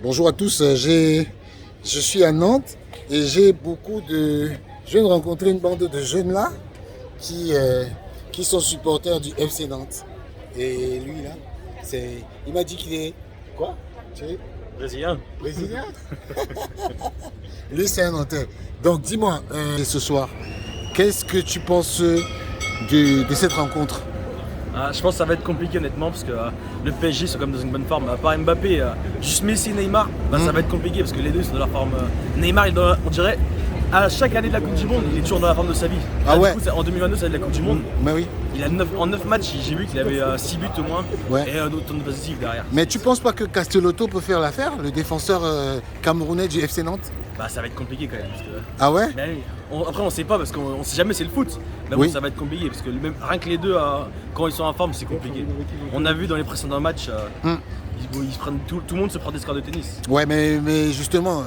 Bonjour à tous, je suis à Nantes et j'ai beaucoup de... Je viens de rencontrer une bande de jeunes là qui sont supporters du FC Nantes. Et lui là, il m'a dit qu'il est... Quoi? Brésilien. Brésilien. Lui c'est un Nantais. Donc dis-moi, ce soir, qu'est-ce que tu penses de cette rencontre? Je pense que ça va être compliqué honnêtement parce que le PSG sont comme dans une bonne forme. À part Mbappé, juste Messi et Neymar, ça va être compliqué parce que les deux sont dans leur forme. Neymar, on dirait, à chaque année de la Coupe du Monde, il est toujours dans la forme de sa vie. Ah ouais. Du coup, en 2022, c'est de la Coupe du Monde. Mais oui. En 9 matchs, j'ai vu qu'il avait 6 buts au moins Ouais. et autant de positifs derrière. Mais tu penses pas que Castellotto peut faire l'affaire, le défenseur camerounais du FC Nantes? Ça va être compliqué quand même. Parce que, Ah ouais? après, on sait pas parce qu'on sait jamais c'est le foot. Mais Oui. bon, ça va être compliqué parce que rien que les deux, quand ils sont en forme, c'est compliqué. On a vu dans les précédents matchs, ils se prennent, tout le monde se prend des scores de tennis. Ouais, mais justement,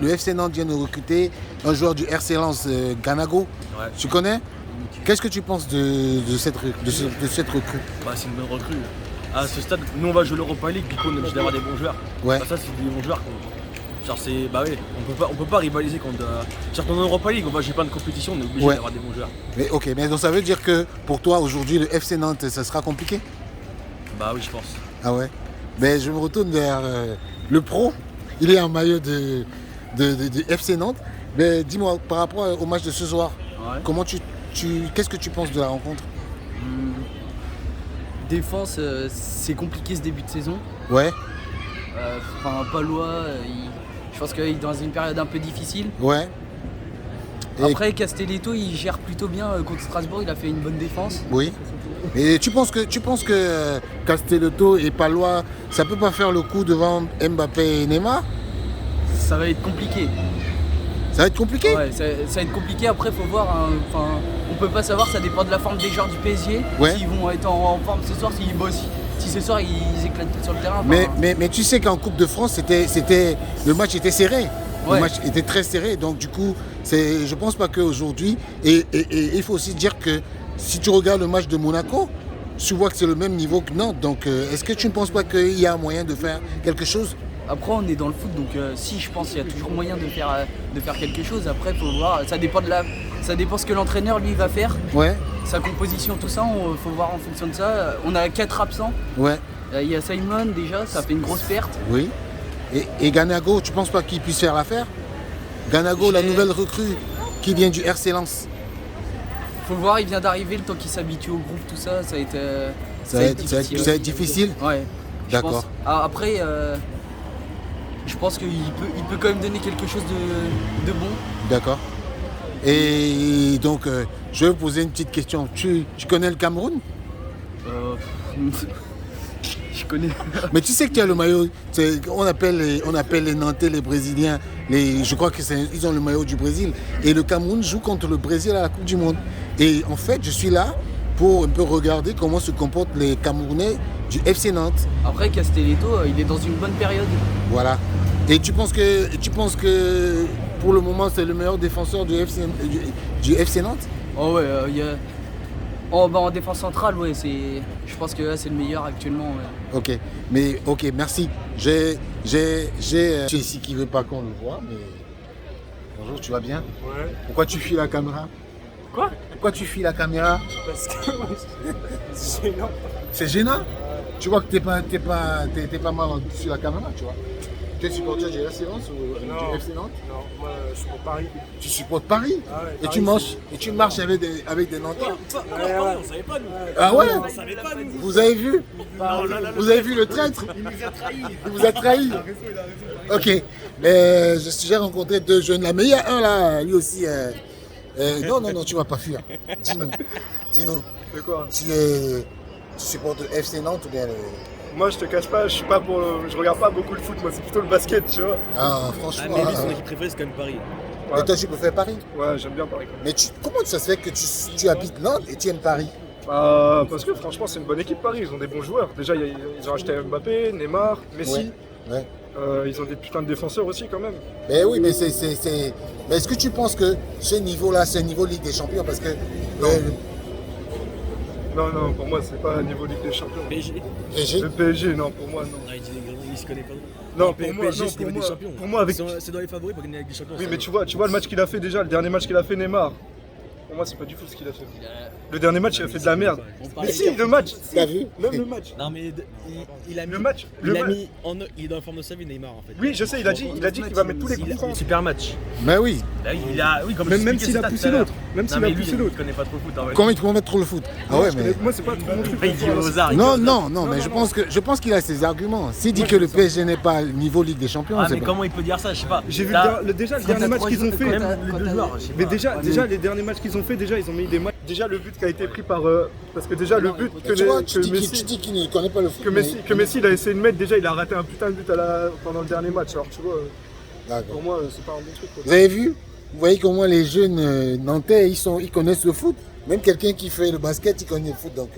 le FC Nantes vient de recruter un joueur du RC Lens, Ganago. Ouais. Tu connais? Qu'est-ce que tu penses de cette recrue? C'est une bonne recrue. À ce stade, nous on va jouer l'Europa League, du coup on est obligé d'avoir des bons joueurs. Ouais. Ça c'est des bons joueurs. Genre c'est. Oui, on peut pas rivaliser contre. Surtout en Europa League, on va jouer plein de compétitions, on est obligé d'avoir des bons joueurs. Mais ok, mais donc ça veut dire que pour toi aujourd'hui le FC Nantes, ça sera compliqué? Oui, je pense. Ah ouais? Mais je me retourne vers le pro. Il est en maillot de FC Nantes. Mais dis-moi, par rapport au match de ce soir, comment qu'est-ce que tu penses de la rencontre? Défense, c'est compliqué ce début de saison. Ouais. Palois, je pense qu'il est dans une période un peu difficile. Ouais. Après, Castelletto, il gère plutôt bien contre Strasbourg, il a fait une bonne défense. Oui. Et tu penses que Castelletto et Palois, ça peut pas faire le coup devant Mbappé et Neymar? Ça va être compliqué. Ça va être compliqué? Ouais, ça va être compliqué. Après, faut voir. On peut pas savoir, ça dépend de la forme des joueurs du PSG. Ouais. S'ils vont être en forme ce soir, s'ils bossent. Si ce soir ils éclatent tout sur le terrain. Mais tu sais qu'en Coupe de France, le match était serré. Ouais. Le match était très serré. Donc du coup, je pense pas qu'aujourd'hui. Et il faut aussi dire que si tu regardes le match de Monaco, tu vois que c'est le même niveau que Nantes. Donc est-ce que tu ne penses pas qu'il y a un moyen de faire quelque chose? Après, on est dans le foot, donc si, je pense qu'il y a toujours moyen de faire quelque chose. Après, faut voir, ça dépend ce que l'entraîneur lui va faire. Ouais. Sa composition, tout ça, faut voir en fonction de ça. On a 4 absents. Ouais. Il y a Simon déjà, ça fait une grosse perte. Oui. Et Ganago, tu penses pas qu'il puisse faire l'affaire? Ganago, la nouvelle recrue qui vient du RC Lens. Faut voir, il vient d'arriver, le temps qu'il s'habitue au groupe, tout ça, ça va être difficile. Ouais. D'accord. Après, je pense qu'il peut quand même donner quelque chose de bon. D'accord. Et donc, je vais vous poser une petite question. Tu connais le Cameroun? Je connais. Mais tu sais que tu as le maillot. On appelle les Nantais, les Brésiliens. Je crois qu'ils ont le maillot du Brésil. Et le Cameroun joue contre le Brésil à la Coupe du Monde. Et en fait, je suis là pour un peu regarder comment se comportent les Camerounais du FC Nantes. Après, Castelletto, il est dans une bonne période. Voilà. Et tu penses que pour le moment, c'est le meilleur défenseur du FC Nantes? Oh ouais, en défense centrale, ouais, je pense que là, c'est le meilleur actuellement. Ouais. Ok, merci. J'ai ici qui veut pas qu'on le voit, mais bonjour, tu vas bien? Ouais. Pourquoi tu fuis la caméra? Quoi? Pourquoi tu fuis la caméra? Parce que c'est gênant. C'est gênant? Tu vois que t'es pas mal sur la caméra, tu vois. Tu es supporter du RC Lens ou du FC Nantes? Non, moi je suis pour Paris. Tu supportes Paris? Ah ouais, et Paris, tu marches avec des Nantais? On savait pas nous. Ah ouais? On savait pas nous. Vous avez vu? Vous avez vu le traître? Il nous a trahis. Il vous a trahi? Ok. J'ai rencontré 2 jeunes là, mais il y a un là, lui aussi. Non, tu vas pas fuir. Dis-nous. De quoi? Tu supportes le FC Nantes ou bien le... Moi je te cache pas, je regarde pas beaucoup le foot, moi c'est plutôt le basket, tu vois. Ah, franchement. Mais lui, son équipe préférée, c'est quand même Paris. Et toi, tu préfères Paris? Ouais, j'aime bien Paris. Mais comment ça se fait que tu habites Nantes et tu aimes Paris? Parce que franchement c'est une bonne équipe Paris, ils ont des bons joueurs. Déjà ils ont acheté Mbappé, Neymar, Messi. Ouais. Ils ont des putains de défenseurs aussi quand même. Mais oui, mais mais est-ce que tu penses que ce niveau-là, c'est un niveau Ligue des Champions? Parce que Non, pour moi c'est pas un niveau Ligue des Champions. PSG. PSG? Le PSG, non, pour moi non. Il dit des grenouilles, il se connaît pas. Non, PSG, pour moi, c'est Ligue des Champions. pour moi, avec. C'est dans les favoris pour gagner la Ligue des Champions. Oui, ça, mais tu vois le match qu'il a fait déjà, le dernier match qu'il a fait Neymar. Pour moi, c'est pas du tout ce qu'il a fait. Le dernier match, il a fait de la merde. Mais si, le match. T'as vu? Même le match. Non, mais il a mis. Le match. Il a mis il est dans la forme de sa vie, Neymar en fait. Oui, je sais, il a dit qu'il va mettre tous les coups francs. Super match. Mais oui. Là, oui, comme Même j'expliquais, s'il a c'est ça poussé tout à l'heure. l'autre. Même s'il Non, a mais lui, poussé il l'autre. connaît pas trop le foot. hein, Comment il peut mettre trop le foot? Ah ouais, mais. Moi, c'est pas trop mon truc. Après, il dit aux arts. Non, mais je pense qu'il a ses arguments. S'il dit que le PSG n'est pas niveau Ligue des Champions, Ah, c'est mais pas. comment il peut dire ça? Je sais pas. J'ai vu Là, déjà le dernier match qu'ils ont fait. Même les deux joueurs, je sais Mais pas. déjà les derniers matchs qu'ils ont fait, déjà ils ont mis des matchs. Déjà le but qui a été pris par. Parce que déjà le but Tu vois, tu que dis qu'il ne connaît pas le foot. que Messi il a essayé de mettre, déjà il a raté un putain de but pendant le dernier match. Alors tu vois, D'accord. pour moi c'est pas un bon truc. Quoi. Vous avez vu? Vous voyez comment les jeunes nantais, ils connaissent le foot. Même quelqu'un qui fait le basket, il connaît le foot. Donc,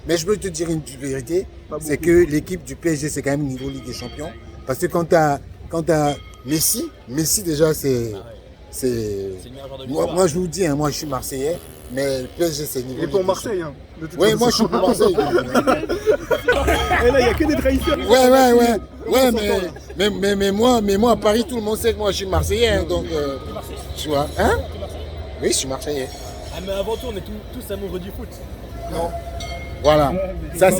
mais je peux te dire une vérité, c'est que l'équipe du PSG, c'est quand même niveau Ligue des Champions. Parce que quand tu as Messi déjà, c'est... C'est le meilleur joueur de l'histoire. Moi, je vous dis, moi je suis Marseillais, mais le PSG, c'est niveau Et Ligue pour des Marseille, hein. de toute Oui, façon. moi je suis pour Marseille. Et là il y a que des trahisseurs. Ouais, mais moi à Paris, tout le monde sait que moi je suis Marseillais, hein, donc tu vois, hein? Oui, je suis Marseillais. Ah, mais avant tout, on est tous amoureux du foot. Non. Voilà. Ça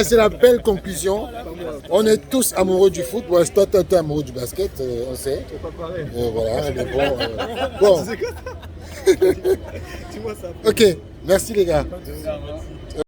c'est la belle conclusion. On est tous amoureux du foot. Bon, toi, t'es amoureux du basket, on sait. C'est pas pareil. Voilà, mais bon. C'est quoi ça? Dis-moi ça. Ok, merci les gars.